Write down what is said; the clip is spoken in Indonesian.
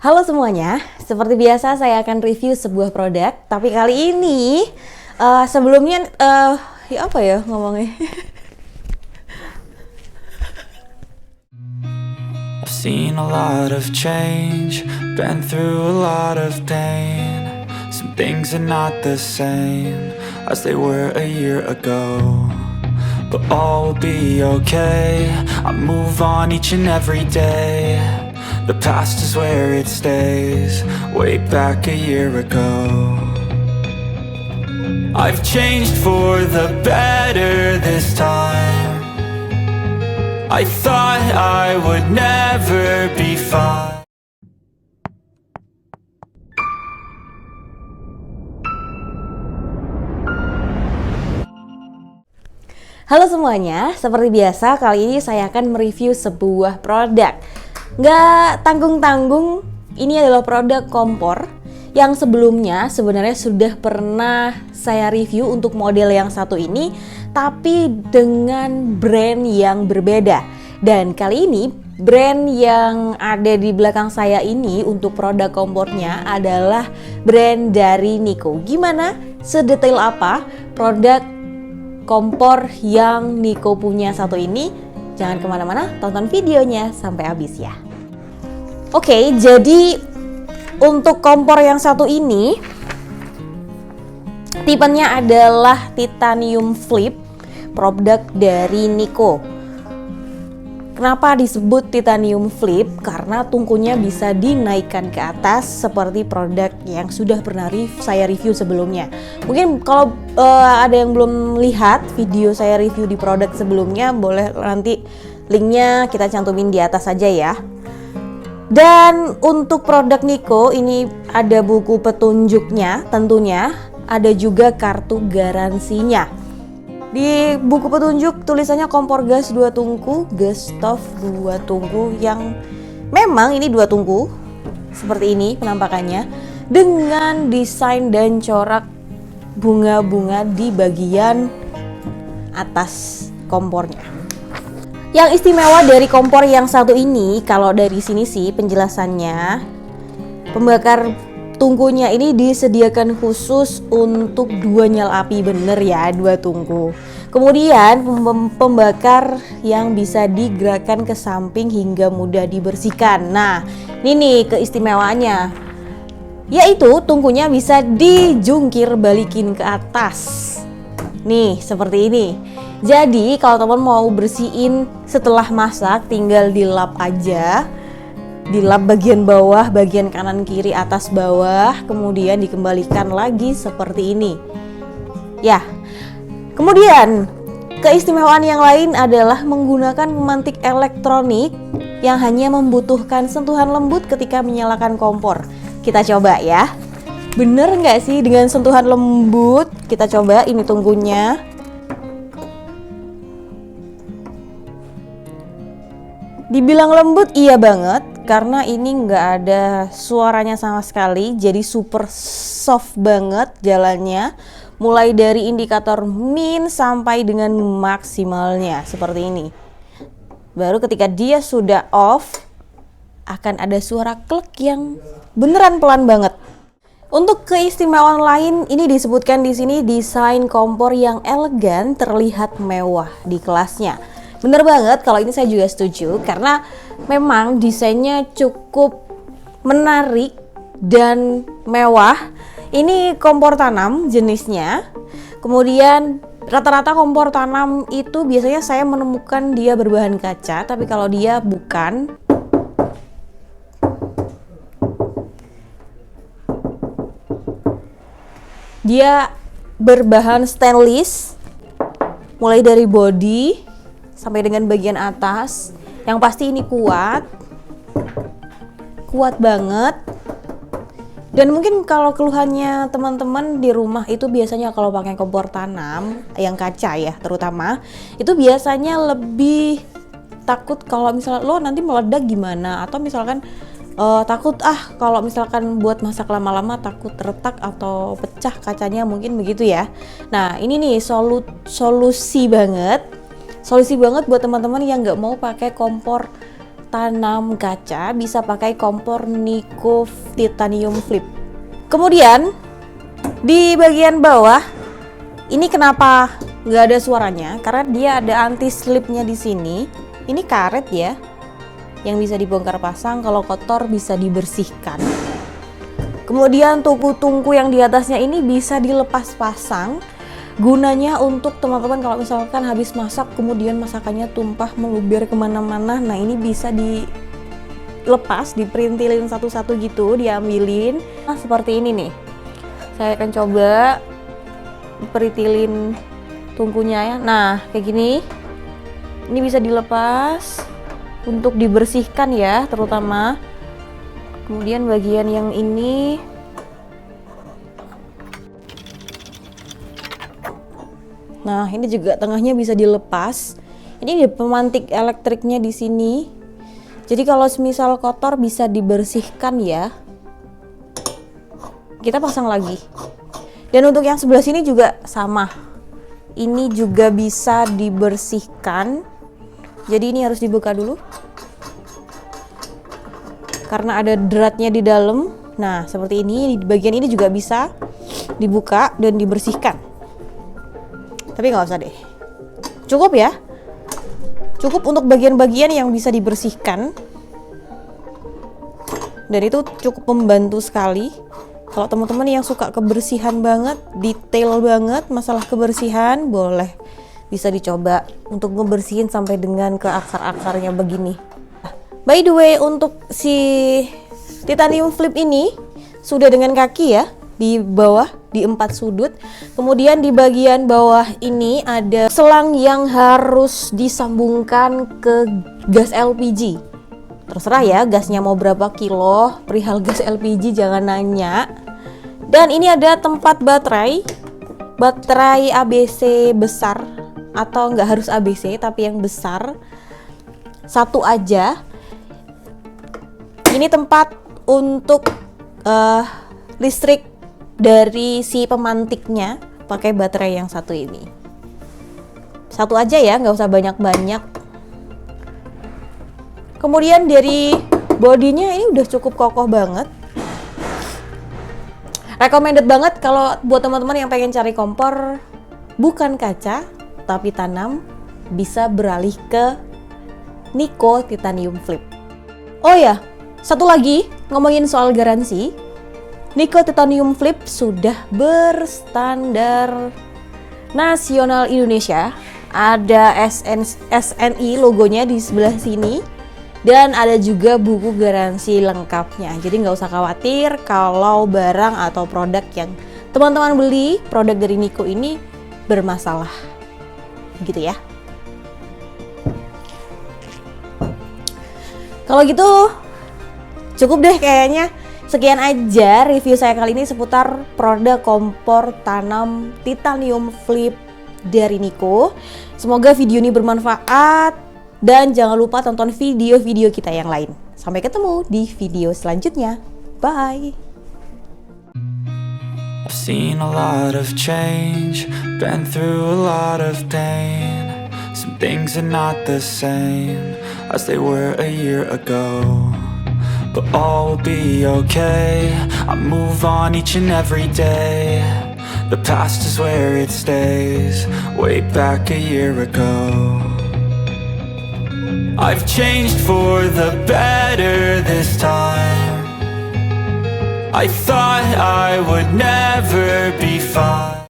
Halo semuanya, seperti biasa saya akan review sebuah produk. Tapi kali ini sebelumnya ya apa ya ngomongnya? I've seen a lot of change, been through a lot of pain. Some things are not the same as they were a year ago, but all will be okay. I move on each and every day. The past is where it stays, way back a year ago. I've changed for the better this time. I thought I would never be fine. Halo semuanya, seperti biasa kali ini saya akan mereview sebuah produk. Nggak tanggung-tanggung, ini adalah produk kompor yang sebelumnya sebenarnya sudah pernah saya review untuk model yang satu ini, tapi dengan brand yang berbeda. Dan kali ini brand yang ada di belakang saya ini untuk produk kompornya adalah brand dari Niko. Gimana? Sedetail apa produk kompor yang Niko punya satu ini? Jangan kemana-mana, tonton videonya sampai habis ya. Oke, jadi untuk kompor yang satu ini tipenya adalah titanium flip, produk dari Niko. Kenapa disebut titanium flip? Karena tungkunya bisa dinaikkan ke atas seperti produk yang sudah pernah saya review sebelumnya. Mungkin kalau ada yang belum lihat video saya review di produk sebelumnya, boleh nanti linknya kita cantumin di atas saja ya. Dan untuk produk Niko ini ada buku petunjuknya, tentunya ada juga kartu garansinya. Di buku petunjuk tulisannya kompor gas 2 tungku, gas stove 2 tungku, yang memang ini 2 tungku seperti ini penampakannya, dengan desain dan corak bunga-bunga di bagian atas kompornya. Yang istimewa dari kompor yang satu ini, kalau dari sini sih penjelasannya, pembakar tungkunya ini disediakan khusus untuk 2 nyala api, bener ya, 2 tungku. Kemudian pembakar yang bisa digerakkan ke samping hingga mudah dibersihkan. Nah, ini nih keistimewaannya, yaitu tungkunya bisa dijungkir balikin ke atas. Nih, seperti ini. Jadi kalau teman mau bersihin setelah masak, tinggal dilap aja. Dilap bagian bawah, bagian kanan kiri, atas bawah, kemudian dikembalikan lagi seperti ini. Ya. Kemudian keistimewaan yang lain adalah menggunakan pemantik elektronik yang hanya membutuhkan sentuhan lembut ketika menyalakan kompor. Kita coba ya. Bener nggak sih dengan sentuhan lembut? Kita coba, ini tunggunya. Dibilang lembut, iya banget, karena ini nggak ada suaranya sama sekali, jadi super soft banget jalannya, mulai dari indikator min sampai dengan maksimalnya seperti ini. Baru ketika dia sudah off, akan ada suara klek yang beneran pelan banget. Untuk keistimewaan lain, ini disebutkan di sini desain kompor yang elegan, terlihat mewah di kelasnya. Bener banget, kalau ini saya juga setuju, karena memang desainnya cukup menarik dan mewah. Ini kompor tanam jenisnya. Kemudian rata-rata kompor tanam itu biasanya saya menemukan dia berbahan kaca, tapi kalau dia bukan. Dia berbahan stainless, mulai dari bodi sampai dengan bagian atas. Yang pasti ini kuat banget. Dan mungkin kalau keluhannya teman-teman di rumah itu biasanya kalau pakai kompor tanam yang kaca ya terutama, itu biasanya lebih takut kalau misalnya lo nanti meledak gimana, atau misalkan takut kalau misalkan buat masak lama-lama takut retak atau pecah kacanya, mungkin begitu ya. Nah, ini nih solusi banget buat teman-teman yang nggak mau pakai kompor tanam kaca bisa pakai kompor Nico Titanium Flip. Kemudian di bagian bawah ini kenapa nggak ada suaranya? Karena dia ada anti slipnya di sini. Ini karet ya, yang bisa dibongkar pasang, kalau kotor bisa dibersihkan. Kemudian tungku-tungku yang di atasnya ini bisa dilepas pasang. Gunanya untuk teman-teman kalau misalkan habis masak kemudian masakannya tumpah meluber kemana-mana, nah ini bisa dilepas, diperintilin satu-satu gitu, diambilin. Nah seperti ini nih, saya akan coba perintilin tungkunya ya. Nah kayak gini, ini bisa dilepas untuk dibersihkan ya terutama. Kemudian bagian yang ini nah ini juga tengahnya bisa dilepas. Ini ada pemantik elektriknya di sini. Jadi kalau semisal kotor bisa dibersihkan ya. Kita pasang lagi. Dan untuk yang sebelah sini juga sama. Ini juga bisa dibersihkan. Jadi ini harus dibuka dulu. Karena ada dratnya di dalam. Nah seperti ini, di bagian ini juga bisa dibuka dan dibersihkan. Tapi nggak usah deh, cukup ya, cukup untuk bagian-bagian yang bisa dibersihkan. Dan itu cukup membantu sekali. Kalau teman-teman yang suka kebersihan banget, detail banget masalah kebersihan, boleh bisa dicoba untuk ngebersihin sampai dengan ke akar-akarnya begini. By the way, untuk si Titanium Flip ini sudah dengan kaki ya, di bawah di 4 sudut. Kemudian di bagian bawah ini ada selang yang harus disambungkan ke gas LPG. Terserah ya gasnya mau berapa kilo, perihal gas LPG jangan nanya. Dan ini ada tempat baterai ABC besar, atau nggak harus ABC tapi yang besar, satu aja. Ini tempat untuk listrik dari si pemantiknya, pakai baterai yang satu ini. Satu aja ya, nggak usah banyak-banyak. Kemudian dari bodinya ini udah cukup kokoh banget. Recommended banget kalau buat teman-teman yang pengen cari kompor bukan kaca tapi tanam, bisa beralih ke Nico Titanium Flip. Oh ya, satu lagi ngomongin soal garansi. Nico Titanium Flip sudah berstandar nasional Indonesia. Ada SNI logonya di sebelah sini. Dan ada juga buku garansi lengkapnya. Jadi nggak usah khawatir kalau barang atau produk yang teman-teman beli, produk dari Nico ini bermasalah. Gitu ya. Kalau gitu cukup deh kayaknya. Sekian aja review saya kali ini seputar produk kompor tanam Titanium Flip dari Nico. Semoga video ini bermanfaat dan jangan lupa tonton video-video kita yang lain. Sampai ketemu di video selanjutnya. Bye. I've seen a lot of change, been through a lot of pain. Some things are not the same as they were a year ago. But all will be okay, I move on each and every day. The past is where it stays, way back a year ago. I've changed for the better this time. I thought I would never be fine.